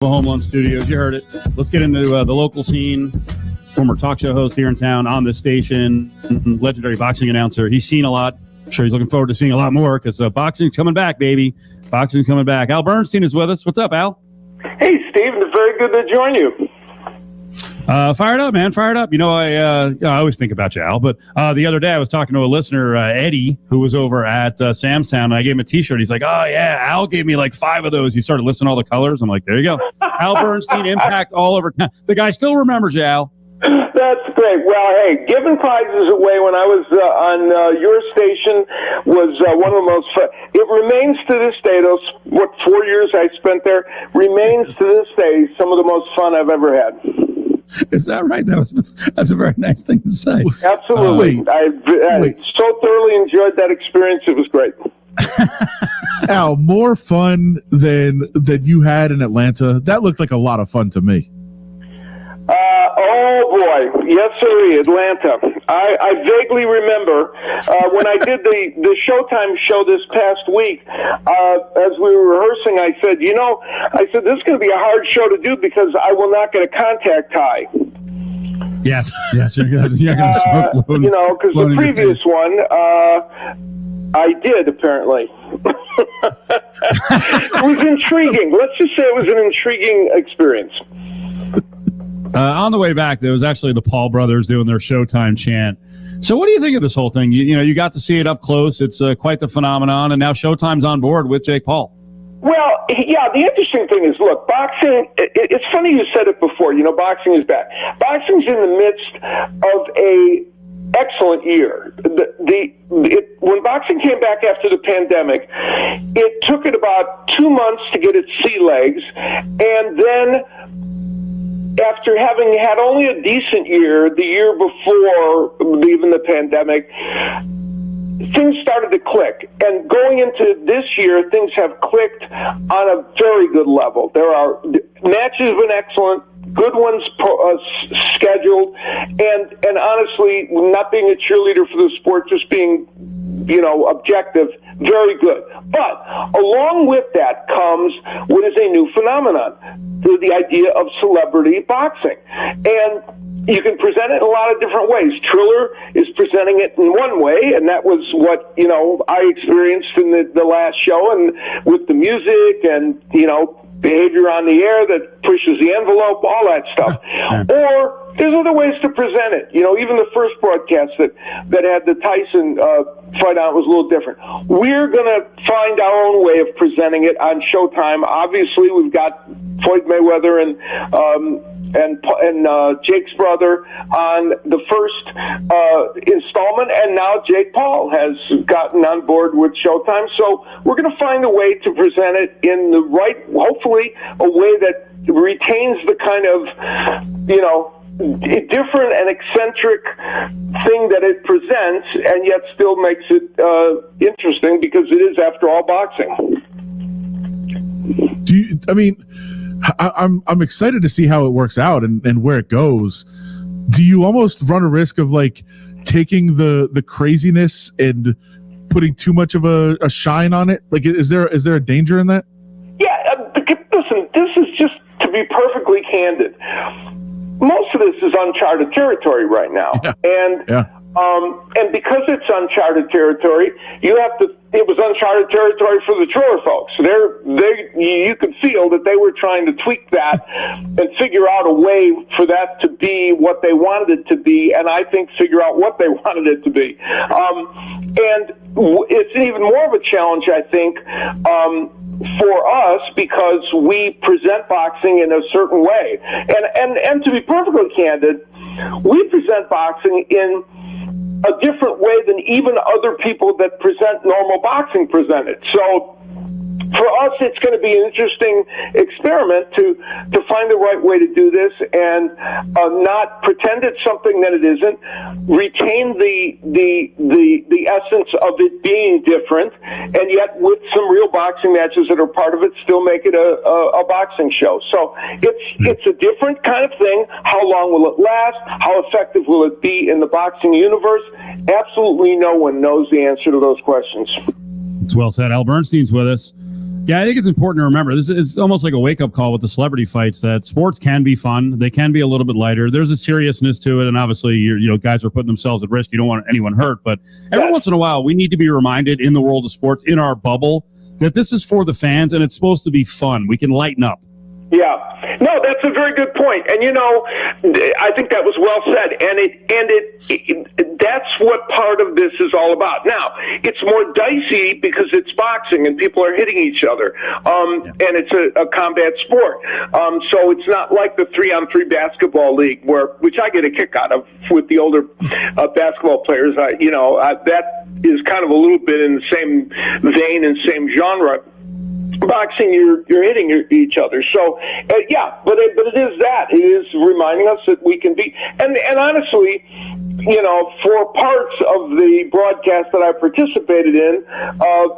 Home Loan Studios. You heard it. Let's get into the local scene. Former talk show host here in town on this station, legendary boxing announcer. He's seen a lot. I'm sure he's looking forward to seeing a lot more because boxing's coming back, baby. Boxing's coming back. Al Bernstein is with us. What's up, Al? Hey, Steve. It's very good to join you. Fired up, man. Fired up. You know, I always think about you, Al. But the other day I was talking to a listener, Eddie, who was over at Sam's Town, and I gave him a T-shirt. He's like, "Oh yeah, Al gave me like 5 of those." He started listing all the colors. I'm like, "There you go, Al Bernstein, impact all over town." The guy still remembers you, Al. That's great. Well, hey, giving prizes away when I was on your station was one of the most fun. It remains to this day, those 4 years I spent there, remains to this day some of the most fun I've ever had. Is that right? That's a very nice thing to say. Absolutely. I so thoroughly enjoyed that experience. It was great. Al, more fun than you had in Atlanta. That looked like a lot of fun to me. Oh boy, yes sir, Atlanta. I vaguely remember when I did the Showtime show this past week. As we were rehearsing, I said, this is going to be a hard show to do because I will not get a contact high. Yes, you're going to smoke load. Because the previous one, I did apparently. It was intriguing. Let's just say it was an intriguing experience. On the way back, there was actually the Paul brothers doing their Showtime chant. So what do you think of this whole thing? You got to see it up close. It's quite the phenomenon, and now Showtime's on board with Jake Paul. Well, yeah, the interesting thing is, look, boxing, it's funny you said it before, boxing is back. Boxing's in the midst of a excellent year. When boxing came back after the pandemic, it took it about 2 months to get its sea legs, and then after having had only a decent year, the year before even the pandemic, things started to click. And going into this year, things have clicked on a very good level. Matches have been excellent, good ones scheduled, and honestly, not being a cheerleader for the sport, just being, objective, very good. But along with that comes what is a new phenomenon, the idea of celebrity boxing. And you can present it in a lot of different ways. Triller is presenting it in one way, and that was what, I experienced in the last show, and with the music and, behavior on the air that pushes the envelope, all that stuff. Or there's other ways to present it. Even the first broadcast that had the Tyson fight on was a little different. We're going to find our own way of presenting it on Showtime. Obviously, we've got Floyd Mayweather and Jake's brother on the first installment, and now Jake Paul has gotten on board with Showtime. So we're going to find a way to present it in the right, hopefully, a way that retains the kind of, different and eccentric thing that it presents, and yet still makes it interesting because it is, after all, boxing. I'm excited to see how it works out and where it goes. Do you almost run a risk of taking the craziness and putting too much of a shine on it? Is there a danger in that? Yeah, listen, this is just to be perfectly candid. Most of this is uncharted territory right now, and because it's uncharted territory, it was uncharted territory for the Triller folks. You could feel that they were trying to tweak that and figure out a way for that to be what they wanted it to be, and I think figure out what they wanted it to be. And it's even more of a challenge, I think, for us, because we present boxing in a certain way. And to be perfectly candid, we present boxing in a different way than even other people that present normal boxing present it. So for us, it's going to be an interesting experiment to find the right way to do this and not pretend it's something that it isn't. Retain the essence of it being different, and yet with some real boxing matches that are part of it, still make it a boxing show. So it's a different kind of thing. How long will it last? How effective will it be in the boxing universe? Absolutely no one knows the answer to those questions. It's well said. Al Bernstein's with us. Yeah, I think it's important to remember this is almost like a wake-up call with the celebrity fights that sports can be fun. They can be a little bit lighter. There's a seriousness to it, and obviously, guys are putting themselves at risk. You don't want anyone hurt, but every once in a while, we need to be reminded in the world of sports, in our bubble, that this is for the fans, and it's supposed to be fun. We can lighten up. Yeah, no, that's a very good point, and I think that was well said, and that's what part of this is all about. Now, it's more dicey because it's boxing and people are hitting each other, and it's a combat sport, so it's not like the 3-on-3 basketball league which I get a kick out of with the older basketball players. That is kind of a little bit in the same vein and same genre. Boxing, you're hitting each other. So, but it is that. It is reminding us that we can be. And honestly, for parts of the broadcast that I participated in,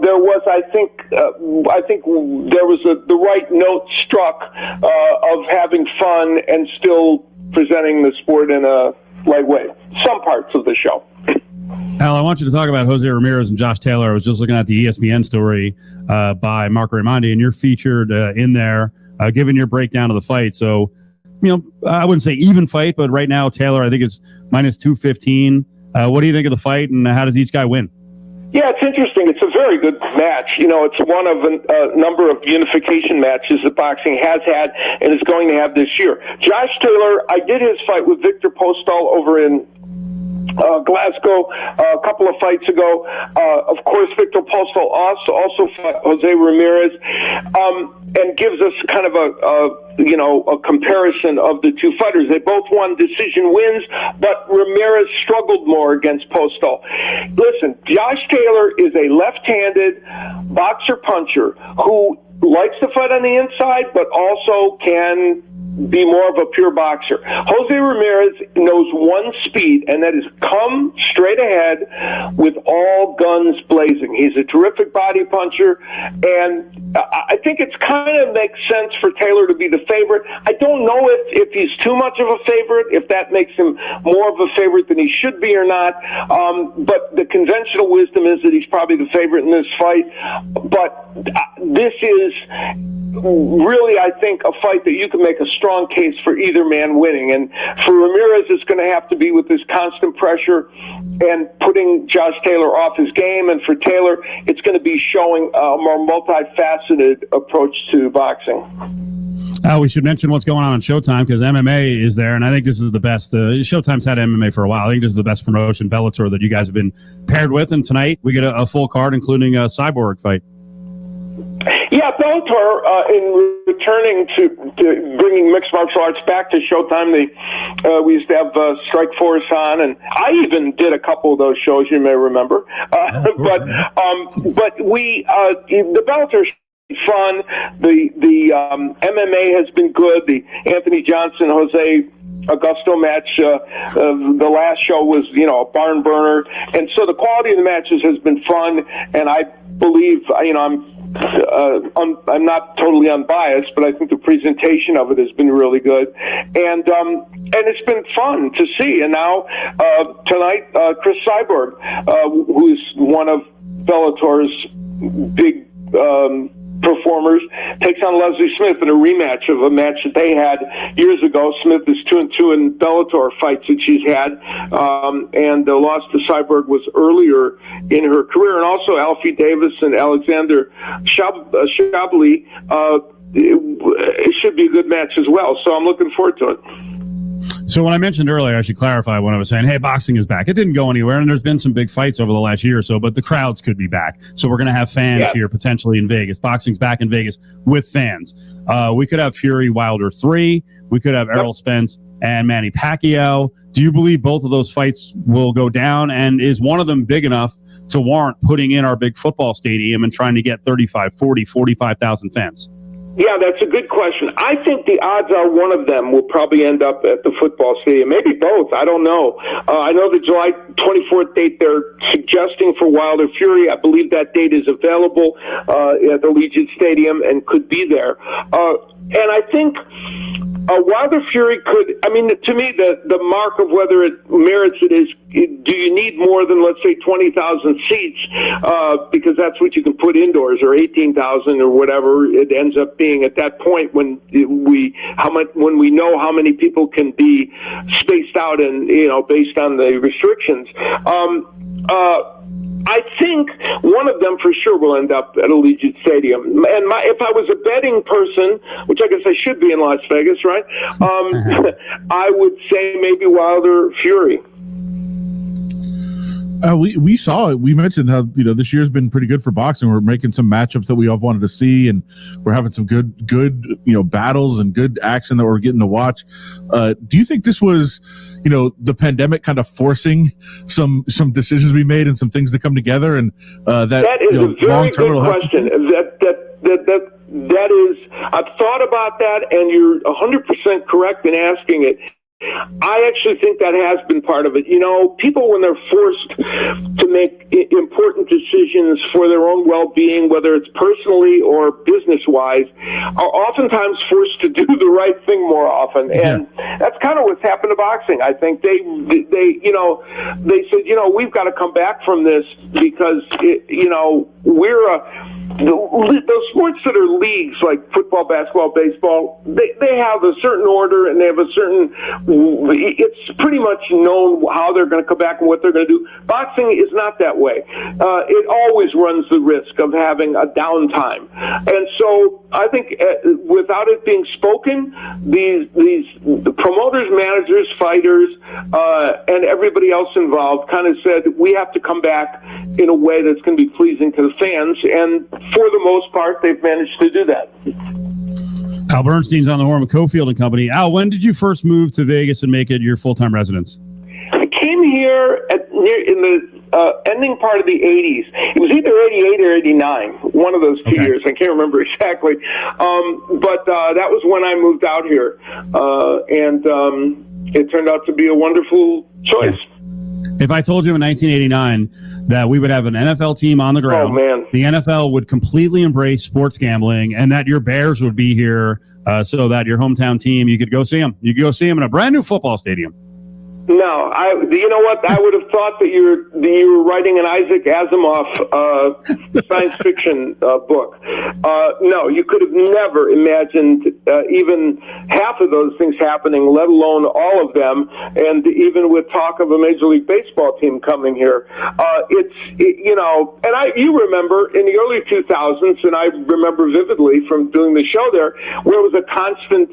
there was, I think there was the right note struck of having fun and still presenting the sport in a light way. Some parts of the show. Al, I want you to talk about Jose Ramirez and Josh Taylor. I was just looking at the ESPN story by Mark Raimondi, and you're featured in there, giving your breakdown of the fight. So, I wouldn't say even fight, but right now Taylor, I think, is minus 215. What do you think of the fight, and how does each guy win? Yeah, it's interesting. It's a very good match. It's one of a number of unification matches that boxing has had and is going to have this year. Josh Taylor, I did his fight with Victor Postol over in Glasgow a couple of fights ago. Of course, Victor Postol also fought Jose Ramirez, and gives us kind of a comparison of the two fighters. They both won decision wins, but Ramirez struggled more against Postol. Listen, Josh Taylor is a left-handed boxer-puncher who likes to fight on the inside, but also can be more of a pure boxer. Jose Ramirez knows one speed, and that is come straight ahead with all guns blazing. He's a terrific body puncher, and I think it's kind of makes sense for Taylor to be the favorite. I don't know if he's too much of a favorite, if that makes him more of a favorite than he should be or not, but the conventional wisdom is that he's probably the favorite in this fight. But this is really, I think, a fight that you can make a strong case for either man winning. And for Ramirez, it's going to have to be with this constant pressure and putting Josh Taylor off his game. And for Taylor, it's going to be showing a more multifaceted approach to boxing. We should mention what's going on Showtime, because MMA is there, and I think this is the best. Showtime's had MMA for a while. I think this is the best promotion, Bellator, that you guys have been paired with. And tonight we get a full card, including a Cyborg fight. Yeah, Bellator, in returning to bringing mixed martial arts back to Showtime, we used to have Strikeforce on, and I even did a couple of those shows, you may remember. But we, the Bellator fun. The MMA has been good. The Anthony Johnson, Jose Augusto match, the last show was, a barn burner. And so the quality of the matches has been fun. And I believe, I'm not totally unbiased, but I think the presentation of it has been really good. And it's been fun to see. And now, tonight, Chris Cyborg, who is one of Bellator's big, performers, takes on Leslie Smith in a rematch of a match that they had years ago. Smith is 2-2 in Bellator fights that she's had, and the loss to Cyborg was earlier in her career. And also Alfie Davis and Alexander Shabli. It should be a good match as well. So I'm looking forward to it. So when I mentioned earlier, I should clarify when I was saying, hey, boxing is back. It didn't go anywhere, and there's been some big fights over the last year or so, but the crowds could be back. So we're going to have fans here potentially in Vegas. Boxing's back in Vegas with fans. We could have Fury Wilder 3. We could have Errol Spence and Manny Pacquiao. Do you believe both of those fights will go down? And is one of them big enough to warrant putting in our big football stadium and trying to get 35, 40, 45,000 fans? Yeah, that's a good question. I think the odds are one of them will probably end up at the football stadium. Maybe both. I don't know. I know the July 24th date they're suggesting for Wilder Fury. I believe that date is available at the Allegiant Stadium and could be there. And I think Wilder Fury could, I mean, to me, the mark of whether it merits it is, do you need more than, let's say, 20,000 seats? Because that's what you can put indoors, or 18,000 or whatever it ends up being at that point when we know how many people can be spaced out and, based on the restrictions. I think one of them for sure will end up at Allegiant Stadium. And if I was a betting person, which I guess I should be in Las Vegas, right? I would say maybe Wilder Fury. We saw it. We mentioned how this year's been pretty good for boxing. We're making some matchups that we all wanted to see, and we're having some good battles and good action that we're getting to watch. Do you think this was the pandemic kind of forcing some decisions we made and some things to come together, and that is a very good question. That is, I've thought about that, and you're 100% correct in asking it. I actually think that has been part of it. People, when they're forced to make important decisions for their own well-being, whether it's personally or business-wise, are oftentimes forced to do the right thing more often. And that's kind of what's happened to boxing. I think they said, we've got to come back from this because, we're those sports that are leagues like football, basketball, baseball, they have a certain order and they have a certain, it's pretty much known how they're going to come back and what they're going to do. Boxing is not that way. It always runs the risk of having a downtime. And so I think without it being spoken, these promoters, managers, fighters, and everybody else involved kind of said, we have to come back in a way that's going to be pleasing to the fans. And for the most part, they've managed to do that. Al Bernstein's on the horn with Cofield Company. Al, when did you first move to Vegas and make it your full-time residence? I came here in the ending part of the 80s. It was either 88 or 89, one of those 2 years. I can't remember exactly. But that was when I moved out here. And it turned out to be a wonderful choice. If I told you in 1989 that we would have an NFL team on the ground, the NFL would completely embrace sports gambling, and that your Bears would be here so that your hometown team, you could go see them. You could go see them in a brand new football stadium. No, you know what? I would have thought that you were writing an Isaac Asimov science fiction book. No, you could have never imagined even half of those things happening, let alone all of them. And even with talk of a Major League Baseball team coming here, you remember in the early 2000s, and I remember vividly from doing the show there, where it was a constant,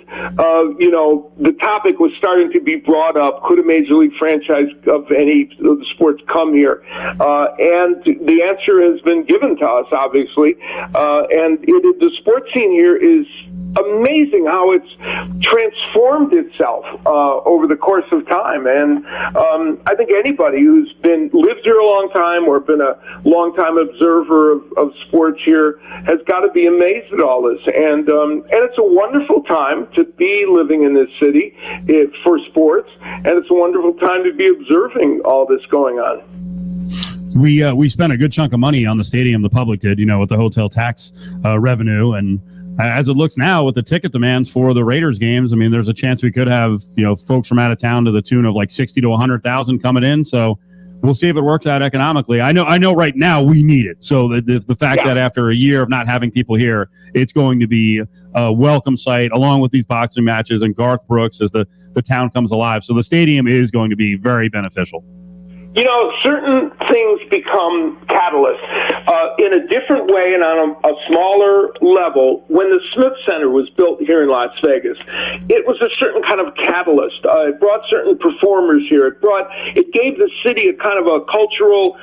the topic was starting to be brought up. Could a Major League franchise of any of the sports come here? And the answer has been given to us, obviously. And the sports scene here is amazing how it's transformed itself over the course of time. And I think anybody who's lived here a long time or been a long-time observer of sports here has got to be amazed at all this. And it's a wonderful time to be living in this city for sports, and it's a wonderful time to be observing all this going on. We spent a good chunk of money on the stadium, the public did, with the hotel tax revenue, and as it looks now with the ticket demands for the Raiders games, I mean, there's a chance we could have, folks from out of town to the tune of like 60 to 100,000 coming in. So we'll see if it works out economically. I know right now we need it. So the fact that after a year of not having people here, it's going to be a welcome sight along with these boxing matches and Garth Brooks as the town comes alive. So the stadium is going to be very beneficial. Certain things become catalysts in a different way and on a smaller level. When the Smith Center was built here in Las Vegas, it was a certain kind of catalyst. It brought certain performers here. It gave the city a kind of a cultural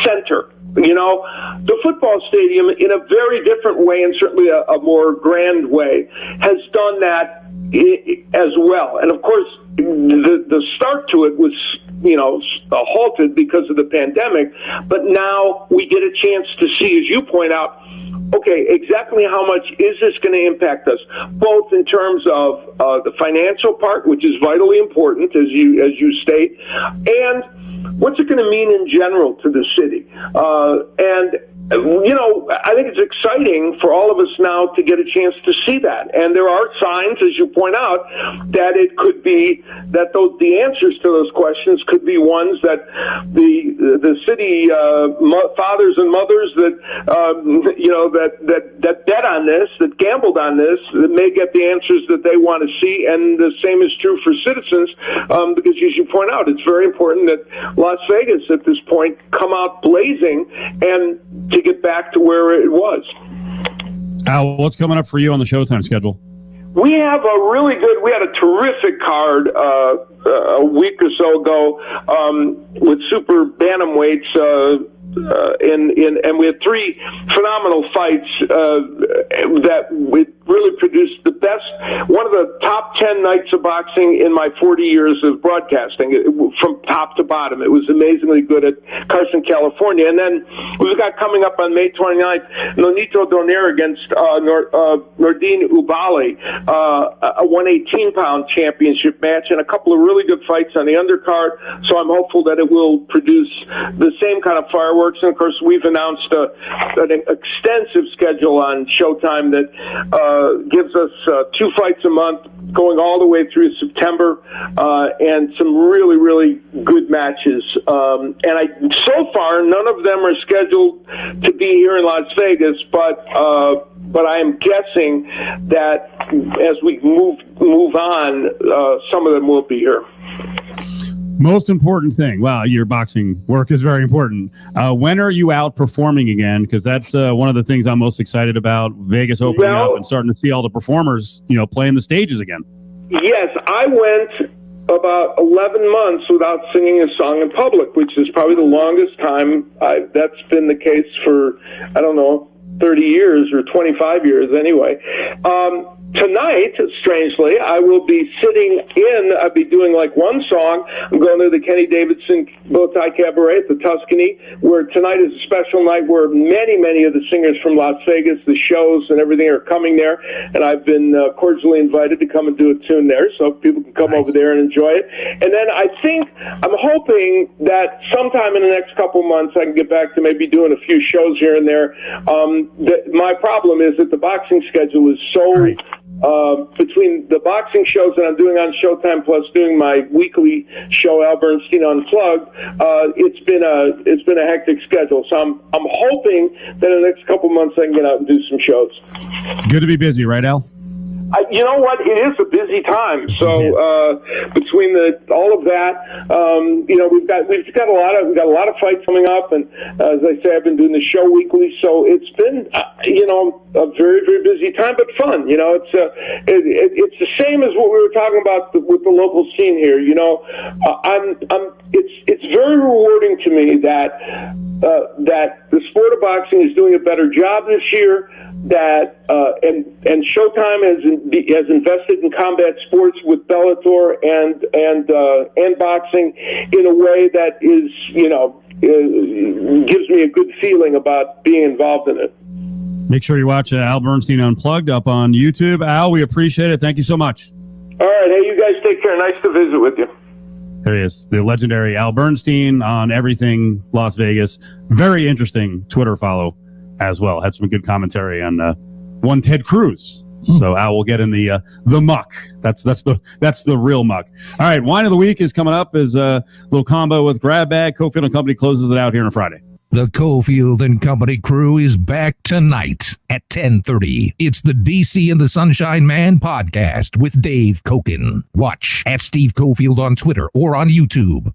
center. The football stadium, in a very different way and certainly a more grand way, has done that as well. And of course, the start to it was, halted because of the pandemic. But now we get a chance to see, as you point out, okay, exactly how much is this going to impact us, both in terms of the financial part, which is vitally important, as you state, and what's it going to mean in general to the city? And I think it's exciting for all of us now to get a chance to see that. And there are signs, as you point out, that it could be that the answers to those questions could be ones that the city fathers and mothers that bet on this, that gambled on this, that may get the answers that they want to see. And the same is true for citizens, because as you point out, it's very important that Las Vegas at this point come out blazing and to get back to where it was. Al, what's coming up for you on the Showtime schedule? We had a terrific card a week or so ago with super bantamweights, and we had 3 phenomenal fights that really produced the best, one of the top 10 nights of boxing in my 40 years of broadcasting, from top to bottom. It was amazingly good at Carson, California. And then we've got coming up on May 29th, Nonito Donaire against Nordine Ubali, a 118-pound championship match, and a couple of really good fights on the undercard. So I'm hopeful that it will produce the same kind of fireworks. And of course, we've announced an extensive schedule on Showtime that gives us 2 fights a month going all the way through September, and some really, really good matches. And so far, none of them are scheduled to be here in Las Vegas, but I am guessing that as we move on, some of them will be here. Most important thing. Wow, your boxing work is very important. When are you out performing again? Because that's one of the things I'm most excited about. Vegas opening up and starting to see all the performers, playing the stages again. Yes, I went about 11 months without singing a song in public, which is probably the longest time. That's been the case for, 30 years or 25 years anyway. Tonight, strangely, I will be I'll be doing like one song. I'm going to the Kenny Davidson Bowtie Cabaret at the Tuscany, where tonight is a special night where many, many of the singers from Las Vegas, the shows and everything are coming there. And I've been cordially invited to come and do a tune there, so people can come over there and enjoy it. And then I'm hoping that sometime in the next couple months I can get back to maybe doing a few shows here and there. My problem is that the boxing schedule is so... between the boxing shows that I'm doing on Showtime plus doing my weekly show, Al Bernstein Unplugged, it's been a hectic schedule. So I'm hoping that in the next couple months I can get out and do some shows. It's good to be busy, right, Al? You know what? It is a busy time. So between all of that, we've got a lot of fights coming up, and as I say, I've been doing the show weekly. So it's been a very, very busy time, but fun. It's the same as what we were talking about with the local scene here. It's very rewarding to me that the sport of boxing is doing a better job this year. And Showtime has invested in combat sports with Bellator and boxing in a way that is gives me a good feeling about being involved in it. Make sure you watch Al Bernstein Unplugged up on YouTube. Al, we appreciate it. Thank you so much. All right. Hey, you guys take care. Nice to visit with you. There he is, the legendary Al Bernstein on everything Las Vegas. Very interesting Twitter follow as well. Had some good commentary on one Ted Cruz. So Al will get in the muck. That's the real muck. All right, wine of the week is coming up. Is a little combo with Grab Bag. Cofield Company closes it out here on a Friday. The Cofield Company crew is back tonight at 10:30. It's the DC and the Sunshine Man podcast with Dave Koken. Watch at Steve Cofield on Twitter or on YouTube.